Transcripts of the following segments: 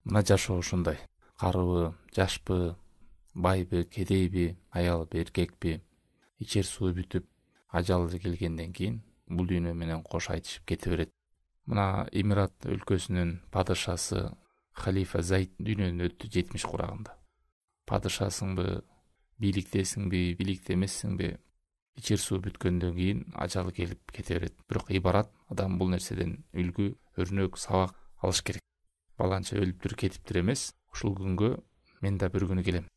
Мына жашоо ушундай. Карыбы, жашпы, байбы, кедейби, аялбы, эркекпи, ичер суу бүтүп, ажалы келгенден кийин бул дүйнө менен кош айтышып кете берет. Мына Эмират өлкөсүнүн падышасы Халифа Зайд дүйнөдөн өттү 70 курагында. Падышасыңбы, бийликтесиңби, бийликте эмессиңби, ичер суу бүткөндөн кийин ажалы келип кете берет. Бирок ибарат адам бул нерседен үлгү, өрнөк, сабак алыш керек. Баланча өлүптүр, кетиптир эмес. Ушул күнгө мен да бир күнү келем.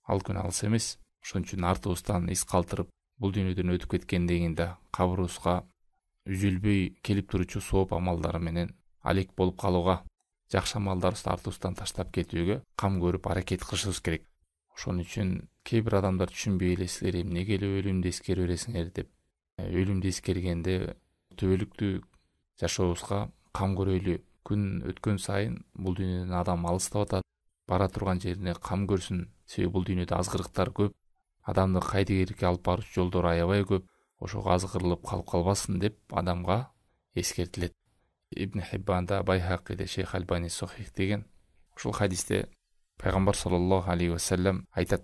Ал күн алыс эмес. Ошон үчүн артыбыздан из калтырып, бул дүйнөдөн өтүп кеткенден кийин да кабырыбызга үзүлбөй келип туручу сооп амалдары менен алек болуп калууга, жакшы амалдарыбызды артыбыздан таштап кетүүгө кам көрүп аракет кылышыбыз керек. Ошон үчүн кээ бир адамдар түшүнбөй элесиздер, эмнеге эле өлүмдү эскерип бересиңер деп. Өлүмдү эскергенде түбөлүктүү жашообузга кам көрөйлү. Күн өткөн сайын бул дүйнөдөн адам алыстап атат. Бара турган жерине кам көрсүн. Себеби бул дүйнөдө азгырыктар көп. Адамды кайдыгерге алып баруучу жолдор аябай көп. Ошого азгырылып калып калбасын деп адамга эскертилет. Ибн Хиббанда, Байхакиде, Шейх Альбани Сохих деген ушул хадисте пайгамбар саллаллаху алейхи вассалам айтат: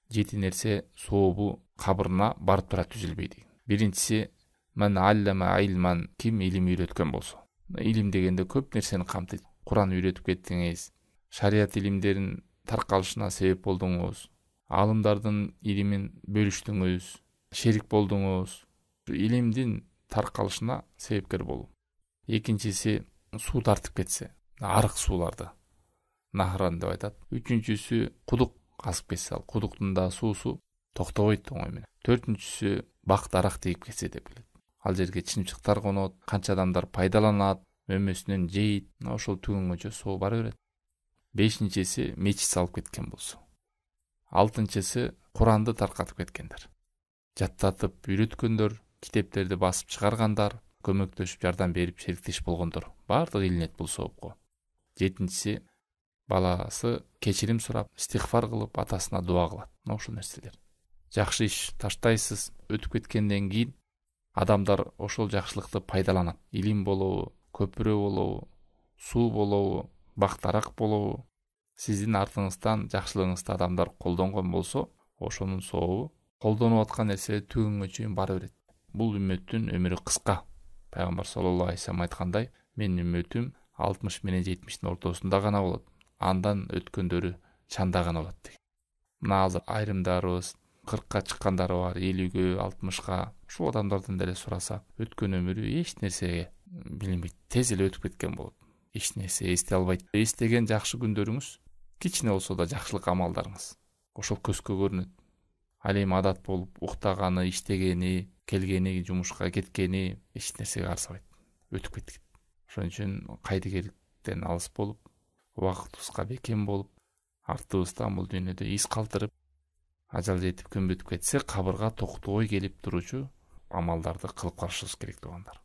7 нерсе сообу кабырына барып турат, үзүлбөй деген. Биринчиси ман аллама илман, ким илим үйрөткөн болсо. Илим дегенде көп нерсени камтыйт. Куран үйрөтүп кеттиңиз, шарият илимдерин таркалышына себеп болдуңуз, аалымдардын илимин бөлүштүңүз, шерик болдуңуз. Илимдин таркалышына себепкер болуу. Экинчиси суу тартып кетсе, арык сууларды нахран деп айтат. Үчүнчүсү кудук казып кетсе, ал кудуктун да суусу токтобойт оңой менен. Төртүнчүсү бак дарак тийип кетсе деп келет. Ал жерге чымчыктар конот, канча адамдар пайдаланат, мөмөсүнөн жейт, ошол түгөнгөчө соо бара берет. Бешинчиси мечит салып кеткен болсо. Алтынчысы Куранды таркатып кеткендер. Жаттатып үйрөткөндөр, китептерди басып чыгаргандар, көмөктөшүп жардам берип шериктеш болгондор. Бардыгы илинет бул соопко. Жетинчиси баласы кечирим сурап, истигфар кылып, атасына дуа кылат. Ошол нерселер. Жакшы иш таштайсыз, өтүп кеткенден кийин адамдар ошол жакшылыкты пайдаланат. Илим болобу, көпүрө болобу, суу болобу, бактарак болобу, сиздин артыңыздан жакшылыгыңызды адамдар колдонгон болсо, ошонун сообу колдонуп аткан нерсе түгөнгө чейин бара берет. Бул үммөттүн өмүрү кыска. Пайгамбар саллаллаху алейхи вассалам айткандай, менин үммөтүм 60 менен 70-тин ортосунда гана болот. Андан өткөндөрү чанда гана болот деген. Мына азыр айрымдарыбыз 40-ка чыккандары бар, 50-ге, 60-ка. Ушул адамдардан деле сураса, өткөн өмүрү эч нерсеге билинбейт. Тез эле өтүп кеткен болот. Эч нерсе эстей албайт. Эстеген жакшы күндөрүңүз, кичине болсо да жакшылык амалдарыңыз ошол көзгө көрүнөт. Ал эми адат болуп уктаганы, иштегени, келгени, жумушка кеткени эч нерсеге арзабайт. Өтүп кетти. Ошон үчүн кайдыгерликтен алыс болуп, убактыбызга бекем болуп, артыбыздан бул дүйнөдө из калтырып, ажал жетип күн бүтүп кетсе, кабырга токтобой келип туручу амалдарды кылып калышыбыз керек туугандар.